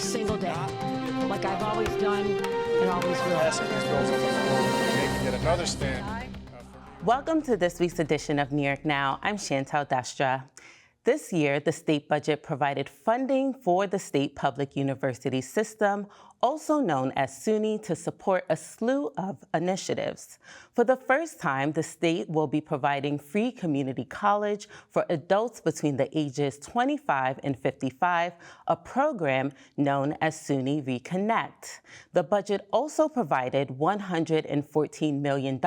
single day, like I've always done and always will. Passing these bills on the floor, making yet another stand. Welcome to this week's edition of New York Now. I'm Chantal Destra. This year, the state budget provided funding for the state public university system, also known as SUNY, to support a slew of initiatives. For the first time, the state will be providing free community college for adults between the ages 25 and 55, a program known as SUNY Reconnect. The budget also provided $114 million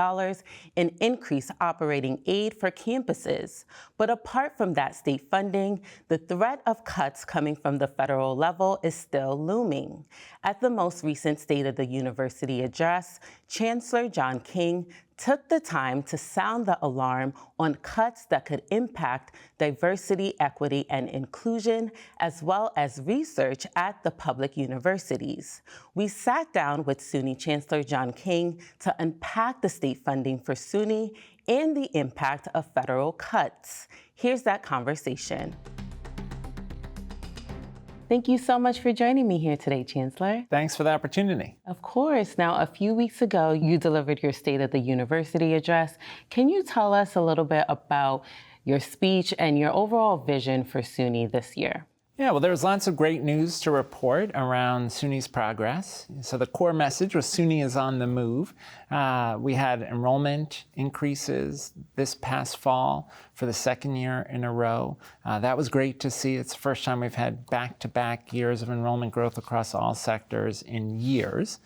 in increased operating aid for campuses. But apart from that state funding, the threat of cuts coming from the federal level is still looming. At the most recent State of the University address, Chancellor John King took the time to sound the alarm on cuts that could impact diversity, equity, and inclusion, as well as research at the public universities. We sat down with SUNY Chancellor John King to unpack the state funding for SUNY and the impact of federal cuts. Here's that conversation. Thank you so much for joining me here today, Chancellor. Thanks for the opportunity. Of course. Now, a few weeks ago, you delivered your State of the University address. Can you tell us a little bit about your speech and your overall vision for SUNY this year? Yeah, well, there's lots of great news to report around SUNY's progress. So the core message was SUNY is on the move. We had enrollment increases this past fall for the second year in a row. That was great to see. It's the first time we've had back-to-back years of enrollment growth across all sectors in years.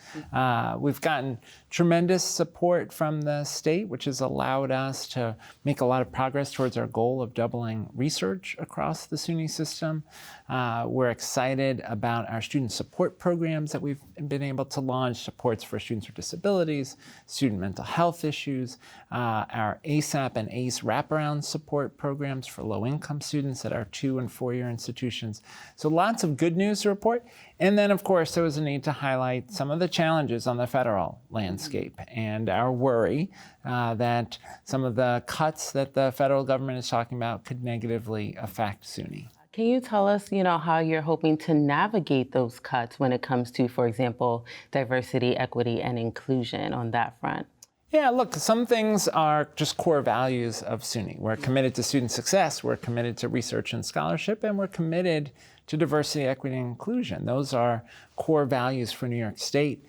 We've gotten tremendous support from the state, which has allowed us to make a lot of progress towards our goal of doubling research across the SUNY system. We're excited about our student support programs that we've been able to launch, supports for students with disabilities, student mental health issues, our ASAP and ACE wraparound support programs for low-income students at our 2- and 4-year institutions. So lots of good news to report. And then, of course, there was a need to highlight some of the challenges on the federal landscape and our worry that some of the cuts that the federal government is talking about could negatively affect SUNY. Can you tell us, how you're hoping to navigate those cuts when it comes to, for example, diversity, equity, and inclusion on that front? Yeah, look, some things are just core values of SUNY. We're committed to student success, we're committed to research and scholarship, and we're committed to diversity, equity, and inclusion. Those are core values for New York State.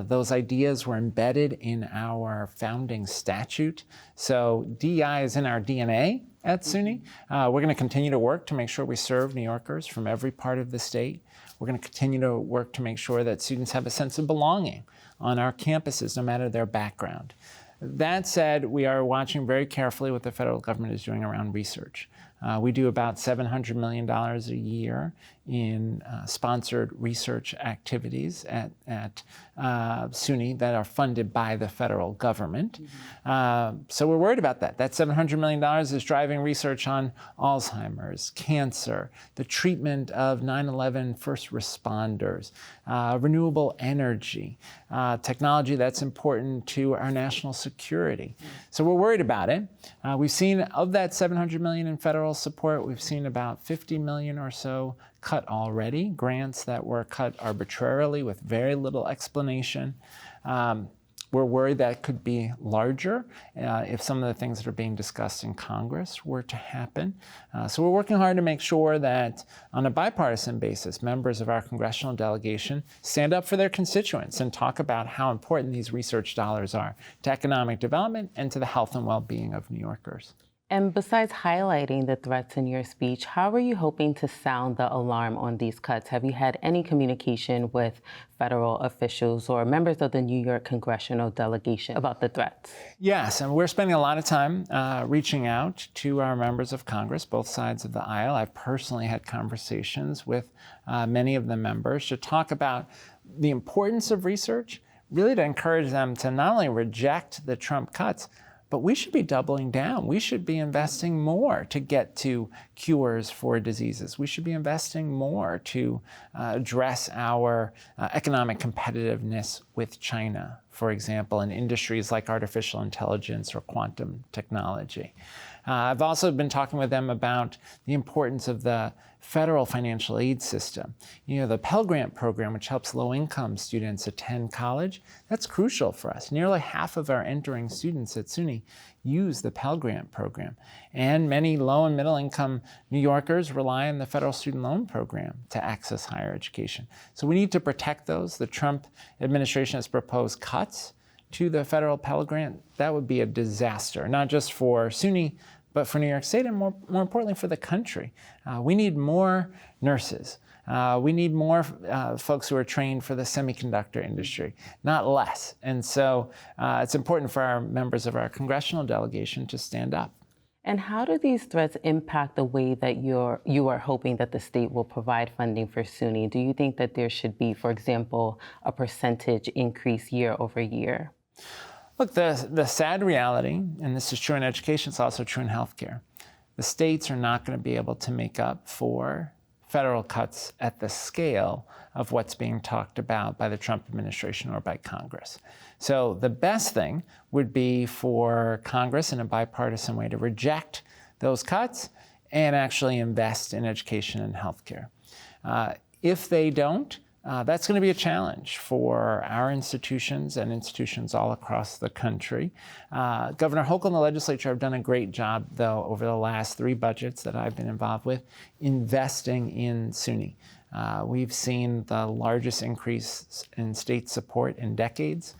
Those ideas were embedded in our founding statute. So DEI is in our DNA at SUNY. We're going to continue to work to make sure we serve New Yorkers from every part of the state. We're going to continue to work to make sure that students have a sense of belonging on our campuses, no matter their background. That said, we are watching very carefully what the federal government is doing around research. We do about $700 million a year in sponsored research activities at SUNY that are funded by the federal government. So we're worried about that. That $700 million is driving research on Alzheimer's, cancer, the treatment of 9/11 first responders, renewable energy, technology that's important to our national security. So we're worried about it. We've seen of that $700 million in federal support, we've seen about $50 million or so cut already, grants that were cut arbitrarily with very little explanation. We're worried that could be larger if some of the things that are being discussed in Congress were to happen. So we're working hard to make sure that on a bipartisan basis, members of our congressional delegation stand up for their constituents and talk about how important these research dollars are to economic development and to the health and well-being of New Yorkers. And besides highlighting the threats in your speech, how are you hoping to sound the alarm on these cuts? Have you had any communication with federal officials or members of the New York congressional delegation about the threats? Yes, and we're spending a lot of time reaching out to our members of Congress, both sides of the aisle. I've personally had conversations with many of the members to talk about the importance of research, really to encourage them to not only reject the Trump cuts, but we should be doubling down. We should be investing more to get to cures for diseases. We should be investing more to address our economic competitiveness with China, for example, in industries like artificial intelligence or quantum technology. I've also been talking with them about the importance of the federal financial aid system. You know, the Pell Grant program, which helps low-income students attend college, that's crucial for us. Nearly half of our entering students at SUNY use the Pell Grant program. And many low and middle-income New Yorkers rely on the federal student loan program to access higher education. So we need to protect those. The Trump administration has proposed cuts to the federal Pell Grant. That would be a disaster, not just for SUNY, but for New York State and more importantly for the country. We need more nurses. We need more folks who are trained for the semiconductor industry, not less. And so it's important for our members of our congressional delegation to stand up. And how do these threats impact the way that you are hoping that the state will provide funding for SUNY? Do you think that there should be, for example, a percentage increase year over year? Look, the sad reality, and this is true in education, it's also true in healthcare, the states are not going to be able to make up for federal cuts at the scale of what's being talked about by the Trump administration or by Congress. So the best thing would be for Congress in a bipartisan way to reject those cuts and actually invest in education and healthcare. If they don't, that's going to be a challenge for our institutions and institutions all across the country. Governor Hochul and the legislature have done a great job, though, over the last 3 budgets that I've been involved with, investing in SUNY. We've seen the largest increase in state support in decades.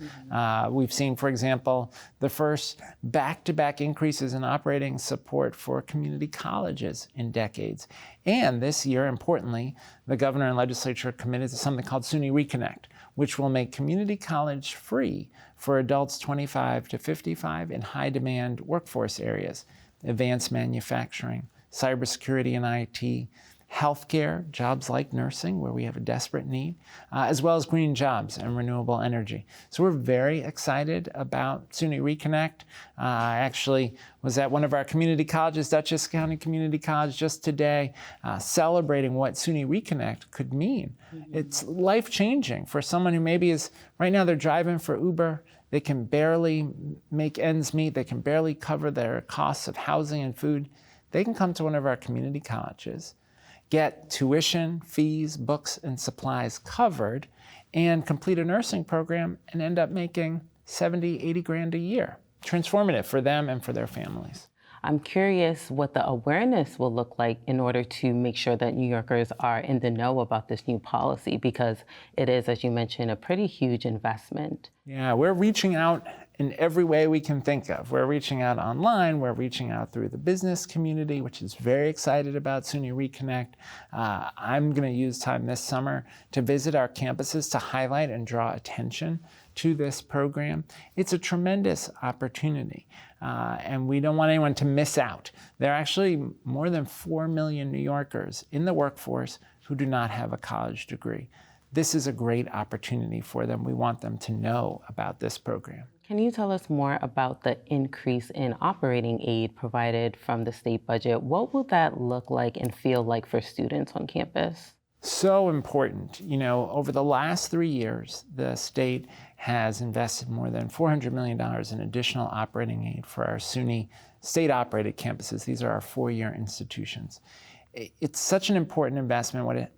We've seen, for example, the first back-to-back increases in operating support for community colleges in decades. And this year, importantly, the governor and legislature are committed to something called SUNY Reconnect, which will make community college free for adults 25 to 55 in high-demand workforce areas, advanced manufacturing, cybersecurity and IT, healthcare, jobs like nursing, where we have a desperate need, as well as green jobs and renewable energy. So we're very excited about SUNY Reconnect. I actually was at one of our community colleges, Dutchess County Community College, just today, celebrating what SUNY Reconnect could mean. It's life-changing for someone who maybe is, right now they're driving for Uber, they can barely make ends meet, they can barely cover their costs of housing and food. They can come to one of our community colleges, get tuition, fees, books, and supplies covered, and complete a nursing program and end up making 70, 80 grand a year. Transformative for them and for their families. I'm curious what the awareness will look like in order to make sure that New Yorkers are in the know about this new policy, because it is, as you mentioned, a pretty huge investment. Yeah, we're reaching out in every way we can think of. We're reaching out online, we're reaching out through the business community, which is very excited about SUNY Reconnect. I'm going to use time this summer to visit our campuses to highlight and draw attention to this program. It's a tremendous opportunity, and we don't want anyone to miss out. There are actually more than 4 million New Yorkers in the workforce who do not have a college degree. This is a great opportunity for them. We want them to know about this program. Can you tell us more about the increase in operating aid provided from the state budget? What will that look like and feel like for students on campus? So important. You know, over the last 3 years, the state has invested more than $400 million in additional operating aid for our SUNY state-operated campuses. These are our 4-year institutions. It's such an important investment. What it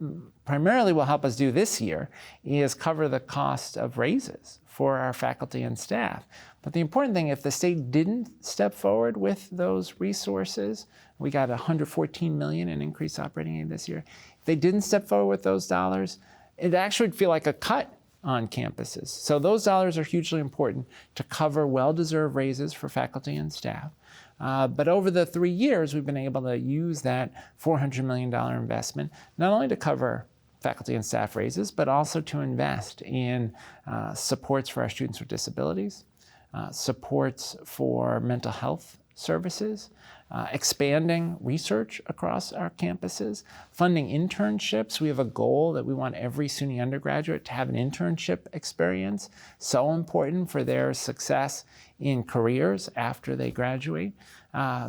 primarily will help us do this year is cover the cost of raises for our faculty and staff. But the important thing, if the state didn't step forward with those resources, we got $114 million in increased operating aid this year. If they didn't step forward with those dollars, it actually would feel like a cut on campuses. So those dollars are hugely important to cover well-deserved raises for faculty and staff. But over the 3 years, we've been able to use that $400 million investment, not only to cover faculty and staff raises, but also to invest in supports for our students with disabilities, supports for mental health services, expanding research across our campuses, funding internships. We have a goal that we want every SUNY undergraduate to have an internship experience, so important for their success in careers after they graduate.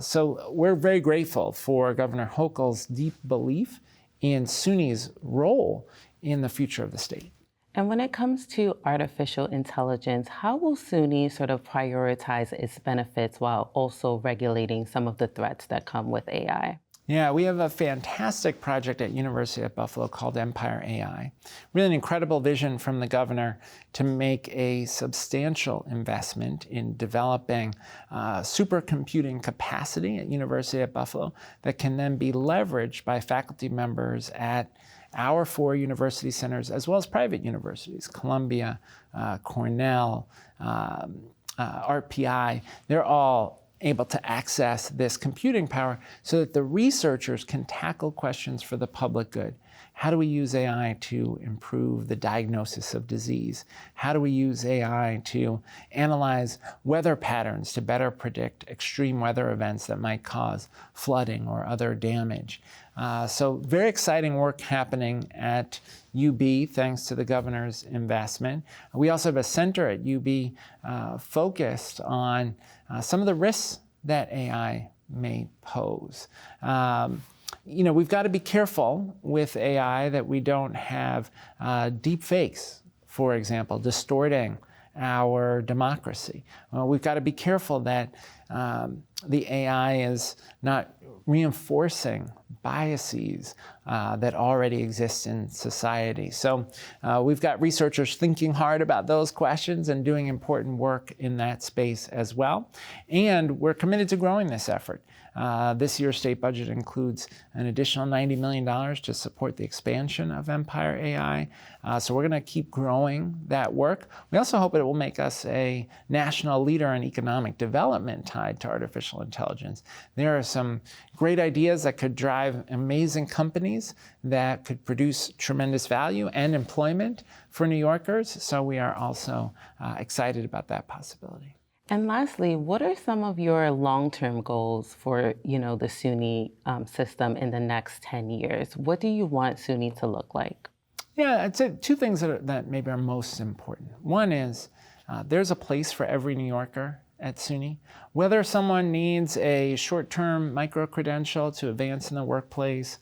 So we're very grateful for Governor Hochul's deep belief in SUNY's role in the future of the state. And when it comes to artificial intelligence, how will SUNY sort of prioritize its benefits while also regulating some of the threats that come with AI? Yeah, we have a fantastic project at University at Buffalo called Empire AI. Really an incredible vision from the governor to make a substantial investment in developing supercomputing capacity at University at Buffalo that can then be leveraged by faculty members at our 4 university centers, as well as private universities, Columbia, Cornell, RPI. They're all able to access this computing power so that the researchers can tackle questions for the public good. How do we use AI to improve the diagnosis of disease? How do we use AI to analyze weather patterns to better predict extreme weather events that might cause flooding or other damage? So very exciting work happening at UB, thanks to the governor's investment. We also have a center at UB focused on some of the risks that AI may pose. We've got to be careful with AI that we don't have deep fakes, for example, distorting our democracy. We've got to be careful that the AI is not reinforcing biases that already exist in society. So we've got researchers thinking hard about those questions and doing important work in that space as well. And we're committed to growing this effort. This year's state budget includes an additional $90 million to support the expansion of Empire AI. So we're going to keep growing that work. We also hope it will make us a national leader in economic development tied to artificial intelligence. There are some great ideas that could drive amazing companies that could produce tremendous value and employment for New Yorkers. So we are also excited about that possibility. And lastly, what are some of your long-term goals for, the SUNY system in the next 10 years? What do you want SUNY to look like? Yeah, I'd say 2 things that maybe are most important. One is there's a place for every New Yorker at SUNY. Whether someone needs a short-term micro-credential to advance in the workplace,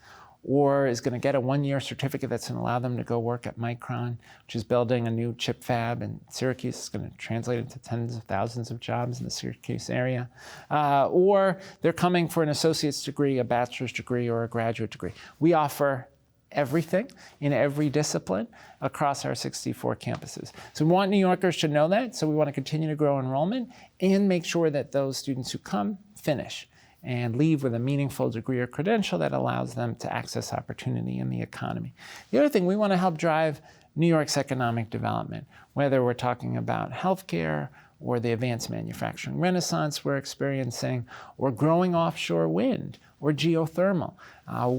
or is going to get a 1-year certificate that's going to allow them to go work at Micron, which is building a new chip fab in Syracuse. It's going to translate into tens of thousands of jobs in the Syracuse area. Or they're coming for an associate's degree, a bachelor's degree, or a graduate degree. We offer everything in every discipline across our 64 campuses. So we want New Yorkers to know that, so we want to continue to grow enrollment and make sure that those students who come finish and leave with a meaningful degree or credential that allows them to access opportunity in the economy. The other thing, we want to help drive New York's economic development, whether we're talking about healthcare or the advanced manufacturing renaissance we're experiencing, or growing offshore wind or geothermal.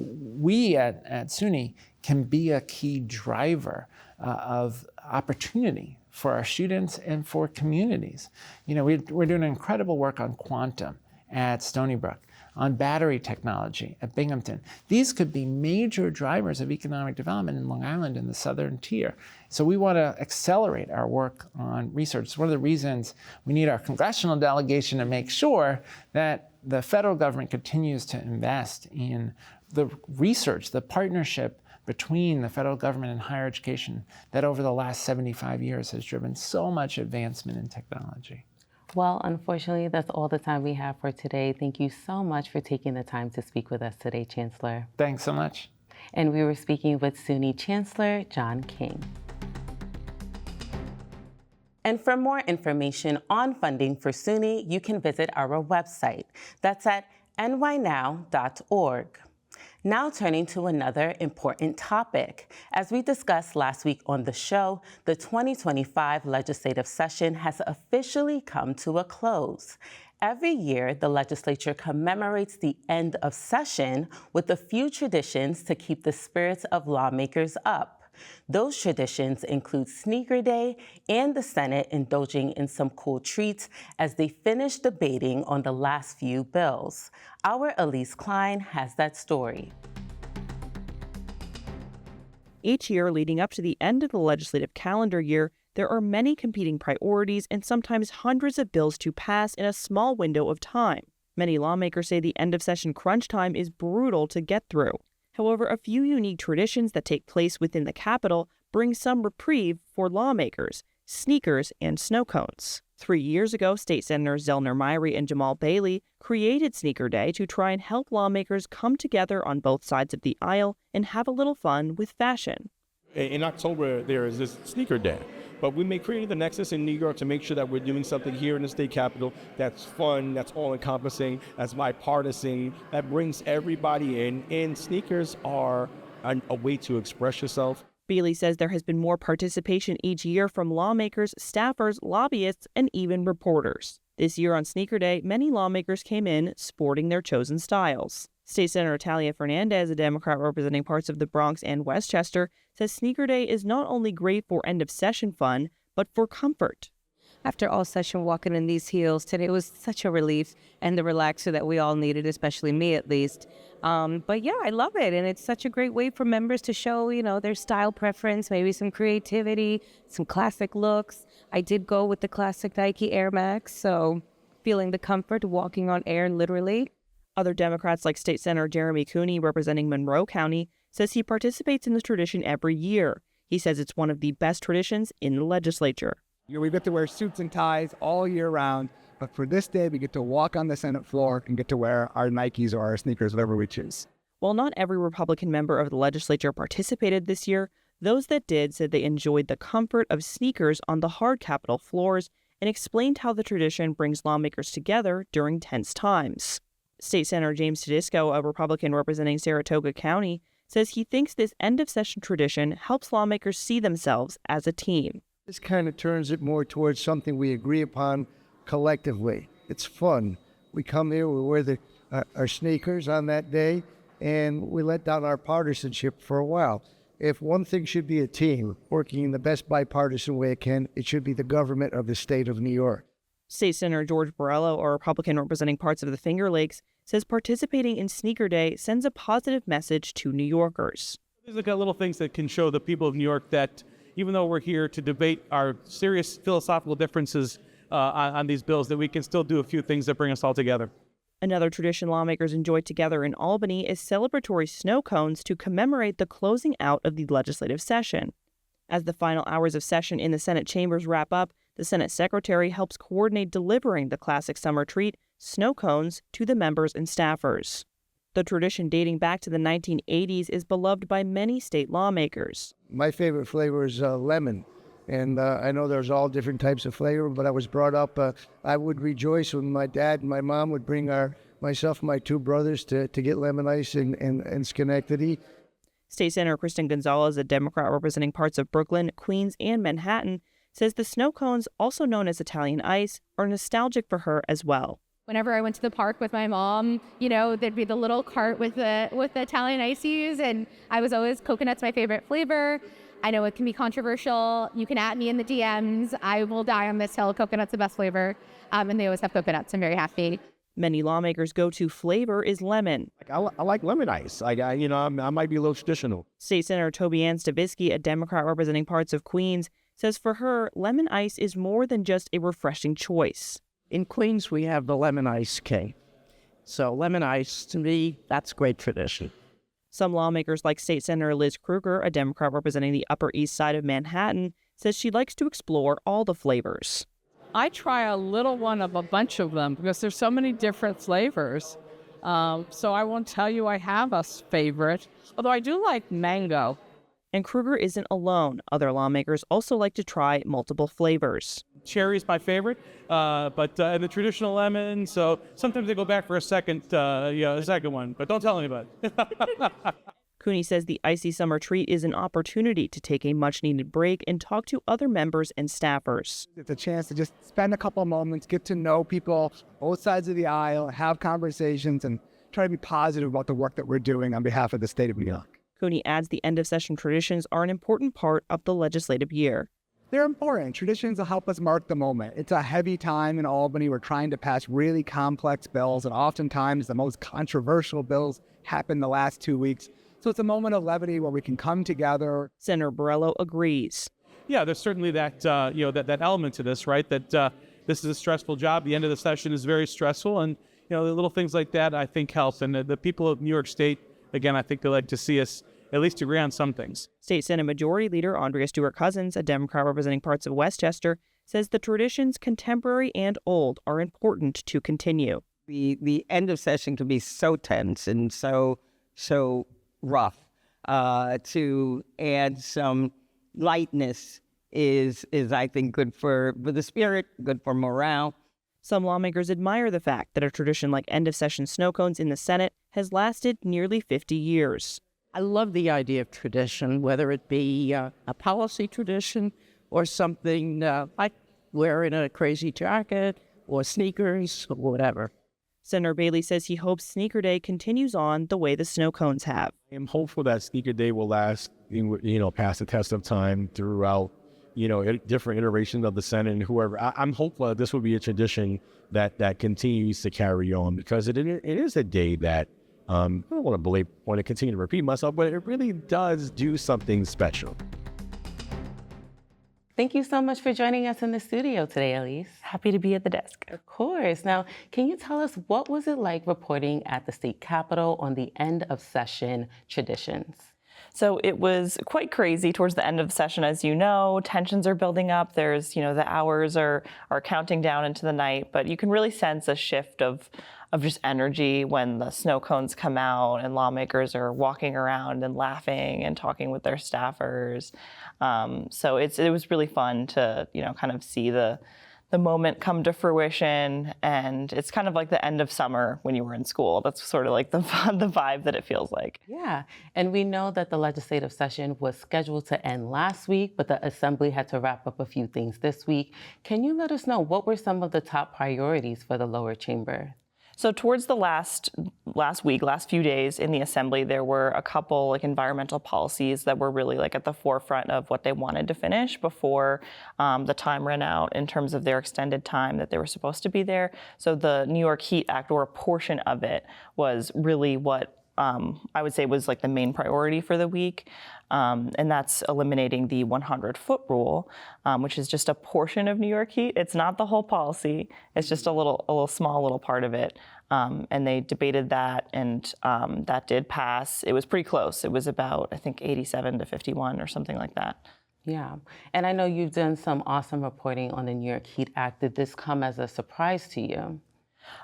We at SUNY can be a key driver of opportunity for our students and for communities. We're doing incredible work on quantum at Stony Brook, on battery technology at Binghamton. These could be major drivers of economic development in Long Island and the Southern Tier. So we want to accelerate our work on research. It's one of the reasons we need our congressional delegation to make sure that the federal government continues to invest in the research, the partnership between the federal government and higher education that over the last 75 years has driven so much advancement in technology. Well, unfortunately, that's all the time we have for today. Thank you so much for taking the time to speak with us today, Chancellor. Thanks so much. And we were speaking with SUNY Chancellor John King. And for more information on funding for SUNY, you can visit our website. That's at nynow.org. Now turning to another important topic. As we discussed last week on the show, the 2025 legislative session has officially come to a close. Every year, the legislature commemorates the end of session with a few traditions to keep the spirits of lawmakers up. Those traditions include Sneaker Day and the Senate indulging in some cool treats as they finish debating on the last few bills. Our Elise Klein has that story. Each year leading up to the end of the legislative calendar year, there are many competing priorities and sometimes hundreds of bills to pass in a small window of time. Many lawmakers say the end-of-session crunch time is brutal to get through. However, a few unique traditions that take place within the Capitol brings some reprieve for lawmakers, sneakers, and snow cones. 3 years ago, State Senators Zellner Myrie and Jamal Bailey created Sneaker Day to try and help lawmakers come together on both sides of the aisle and have a little fun with fashion. In October, there is this Sneaker Day, but we may create the nexus in New York to make sure that we're doing something here in the state capitol that's fun, that's all-encompassing, that's bipartisan, that brings everybody in, and sneakers are a way to express yourself. Bailey says there has been more participation each year from lawmakers, staffers, lobbyists, and even reporters. This year on Sneaker Day, many lawmakers came in sporting their chosen styles. State Senator Talia Fernandez, a Democrat representing parts of the Bronx and Westchester, says Sneaker Day is not only great for end-of-session fun, but for comfort. After all session walking in these heels, today was such a relief and the relaxer that we all needed, especially me at least. But yeah, I love it. And it's such a great way for members to show, their style preference, maybe some creativity, some classic looks. I did go with the classic Nike Air Max, so feeling the comfort of walking on air literally. Other Democrats like State Senator Jeremy Cooney, representing Monroe County, says he participates in the tradition every year. He says it's one of the best traditions in the legislature. We get to wear suits and ties all year round, but for this day, we get to walk on the Senate floor and get to wear our Nikes or our sneakers, whatever we choose. While not every Republican member of the legislature participated this year, those that did said they enjoyed the comfort of sneakers on the hard Capitol floors and explained how the tradition brings lawmakers together during tense times. State Senator James Tedisco, a Republican representing Saratoga County, says he thinks this end-of-session tradition helps lawmakers see themselves as a team. This kind of turns it more towards something we agree upon collectively. It's fun. We come here, we wear our sneakers on that day, and we let down our partisanship for a while. If one thing should be a team working in the best bipartisan way it can, it should be the government of the state of New York. State Senator George Borrello, a Republican representing parts of the Finger Lakes, says participating in Sneaker Day sends a positive message to New Yorkers. These are little things that can show the people of New York that even though we're here to debate our serious philosophical differences on these bills, that we can still do a few things that bring us all together. Another tradition lawmakers enjoyed together in Albany is celebratory snow cones to commemorate the closing out of the legislative session. As the final hours of session in the Senate chambers wrap up, the Senate Secretary helps coordinate delivering the classic summer treat, snow cones, to the members and staffers. The tradition dating back to the 1980s is beloved by many state lawmakers. My favorite flavor is lemon, and I know there's all different types of flavor, but I was brought up, I would rejoice when my dad and my mom would bring myself and my two brothers to get lemon ice in Schenectady. State Senator Kristen Gonzalez, a Democrat representing parts of Brooklyn, Queens, and Manhattan, says the snow cones, also known as Italian ice, are nostalgic for her as well. Whenever I went to the park with my mom, there'd be the little cart with the Italian ices, and I was always, coconut's my favorite flavor. I know it can be controversial. You can at me in the DMs. I will die on this hill. Coconut's the best flavor, and they always have coconuts. I'm very happy. Many lawmakers' go-to flavor is lemon. I like lemon ice. I might be a little traditional. State Senator Toby Ann Stavisky, a Democrat representing parts of Queens, says for her, lemon ice is more than just a refreshing choice. In Queens, we have the lemon ice king. So lemon ice, to me, that's great tradition. Some lawmakers like State Senator Liz Krueger, a Democrat representing the Upper East Side of Manhattan, says she likes to explore all the flavors. I try a little one of a bunch of them because there's so many different flavors. So I won't tell you I have a favorite, although I do like mango. And Krueger isn't alone. Other lawmakers also like to try multiple flavors. Cherry is my favorite, but and the traditional lemon. So sometimes they go back for a second one, but don't tell anybody. Cooney says the icy summer treat is an opportunity to take a much-needed break and talk to other members and staffers. It's a chance to just spend a couple of moments, get to know people, both sides of the aisle, have conversations, and try to be positive about the work that we're doing on behalf of the state of New York. Cooney adds the end-of-session traditions are an important part of the legislative year. They're important. Traditions will help us mark the moment. It's a heavy time in Albany. We're trying to pass really complex bills, and oftentimes the most controversial bills happen the last 2 weeks. So it's a moment of levity where we can come together. Senator Borrello agrees. Yeah, there's certainly that that element to this, right? That this is a stressful job. The end of the session is very stressful, and the little things like that I think help. And the people of New York State, again, I think they like to see us at least agree on some things. State Senate Majority Leader Andrea Stewart-Cousins, a Democrat representing parts of Westchester, says the traditions, contemporary and old, are important to continue. The end of session can be so tense and so rough. To add some lightness is I think good for the spirit, good for morale. Some lawmakers admire the fact that a tradition like end of session snow cones in the Senate has lasted nearly 50 years. I love the idea of tradition, whether it be a policy tradition or something like wearing a crazy jacket or sneakers or whatever. Senator Bailey says he hopes Sneaker Day continues on the way the snow cones have. I am hopeful that Sneaker Day will last, past the test of time throughout, different iterations of the Senate and whoever. I'm hopeful that this will be a tradition that continues to carry on, because it is a day that, I don't want to continue to repeat myself, but it really does do something special. Thank you so much for joining us in the studio today, Elise. Happy to be at the desk. Of course. Now, can you tell us what was it like reporting at the state capitol on the end of session traditions? So it was quite crazy towards the end of the session, as you know. Tensions are building up. There's, the hours are counting down into the night, but you can really sense a shift of just energy when the snow cones come out and lawmakers are walking around and laughing and talking with their staffers. So it was really fun to, kind of see the moment come to fruition. And it's kind of like the end of summer when you were in school. That's sort of like the vibe that it feels like. Yeah, and we know that the legislative session was scheduled to end last week, but the Assembly had to wrap up a few things this week. Can you let us know what were some of the top priorities for the lower chamber? So towards the last few days in the Assembly, there were a couple environmental policies that were really at the forefront of what they wanted to finish before the time ran out in terms of their extended time that they were supposed to be there. So the New York Heat Act, or a portion of it, was really what I would say was the main priority for the week. And that's eliminating the 100-foot rule, which is just a portion of New York Heat. It's not the whole policy. It's just a small part of it. And they debated that, and that did pass. It was pretty close. It was about, I think, 87 to 51 or something like that. Yeah, and I know you've done some awesome reporting on the New York Heat Act. Did this come as a surprise to you?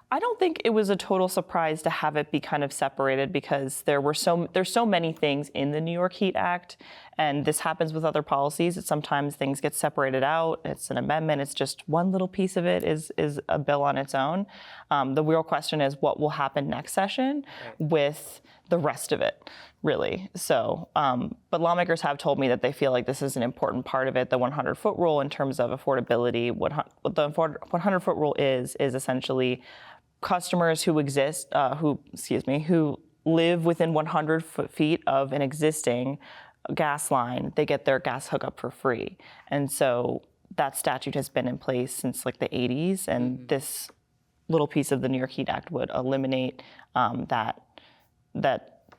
I don't think it was a total surprise to have it be kind of separated, because there's so many things in the New York Heat Act, and this happens with other policies, that sometimes things get separated out. It's an amendment. It's just one little piece of it is a bill on its own. The real question is what will happen next session with the rest of it, really. So, but lawmakers have told me that they feel like this is an important part of it, the 100-foot rule, in terms of affordability. What the 100-foot rule is essentially customers who live within 100 feet of an existing gas line, they get their gas hookup for free. And so that statute has been in place since the 80s, and this little piece of the New York Heat Act would eliminate that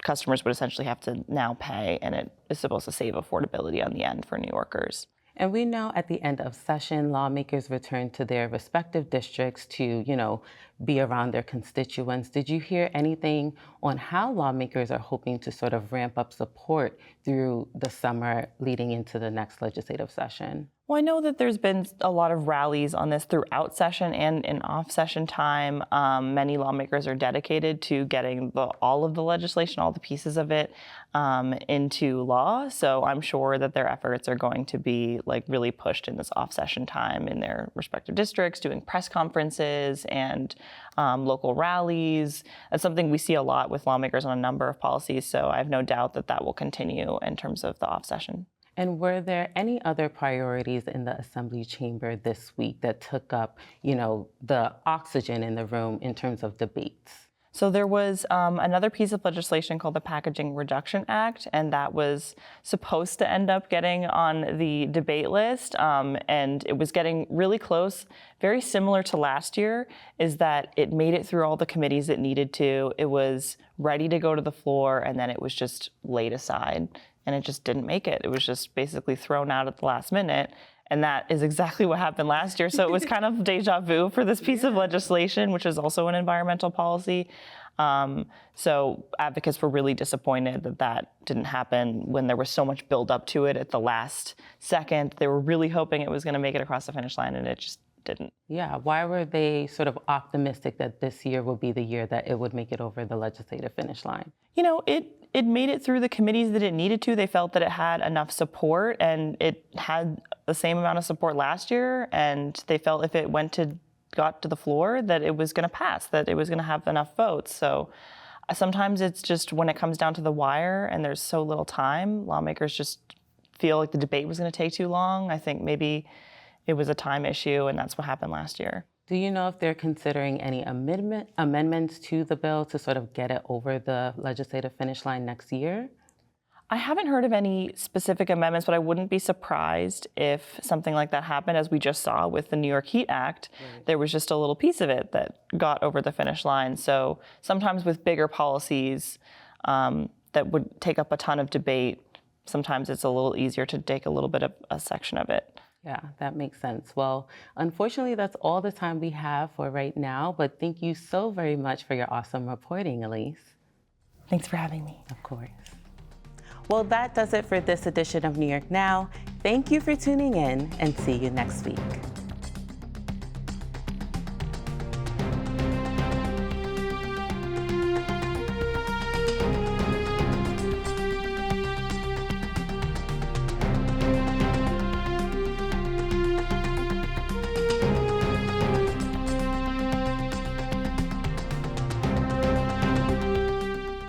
customers would essentially have to now pay, and it is supposed to save affordability on the end for New Yorkers. And we know at the end of session, lawmakers return to their respective districts to, be around their constituents. Did you hear anything on how lawmakers are hoping to sort of ramp up support through the summer leading into the next legislative session? Well, I know that there's been a lot of rallies on this throughout session and in off-session time. Many lawmakers are dedicated to getting all of the legislation, all the pieces of it, into law. So I'm sure that their efforts are going to be really pushed in this off-session time in their respective districts, doing press conferences and local rallies. That's something we see a lot with lawmakers on a number of policies. So I have no doubt that that will continue in terms of the off-session. And were there any other priorities in the Assembly chamber this week that took up, the oxygen in the room in terms of debates? So there was another piece of legislation called the Packaging Reduction Act, and that was supposed to end up getting on the debate list, and it was getting really close. Very similar to last year is that it made it through all the committees it needed to. It was ready to go to the floor, and then it was just laid aside, and it just didn't make it. It was just basically thrown out at the last minute. And that is exactly what happened last year. So it was kind of deja vu for this piece of legislation, which is also an environmental policy. So advocates were really disappointed that that didn't happen when there was so much build up to it at the last second. They were really hoping it was going to make it across the finish line, and it just didn't. Yeah, why were they sort of optimistic that this year would be the year that it would make it over the legislative finish line? You know, it made it through the committees that it needed to. They felt that it had enough support, and it had the same amount of support last year, and they felt if it got to the floor that it was going to pass, that it was going to have enough votes. So sometimes it's just when it comes down to the wire and there's so little time, lawmakers just feel like the debate was going to take too long. I think maybe it was a time issue, and that's what happened last year. Do you know if they're considering any amendments to the bill to sort of get it over the legislative finish line next year? I haven't heard of any specific amendments, but I wouldn't be surprised if something like that happened, as we just saw with the New York Heat Act. Right. There was just a little piece of it that got over the finish line. So sometimes with bigger policies that would take up a ton of debate, sometimes it's a little easier to take a little bit of a section of it. Yeah, that makes sense. Well, unfortunately, that's all the time we have for right now, but thank you so very much for your awesome reporting, Elise. Thanks for having me. Of course. Well, that does it for this edition of New York Now. Thank you for tuning in, and see you next week.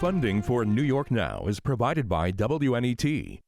Funding for New York Now is provided by WNET,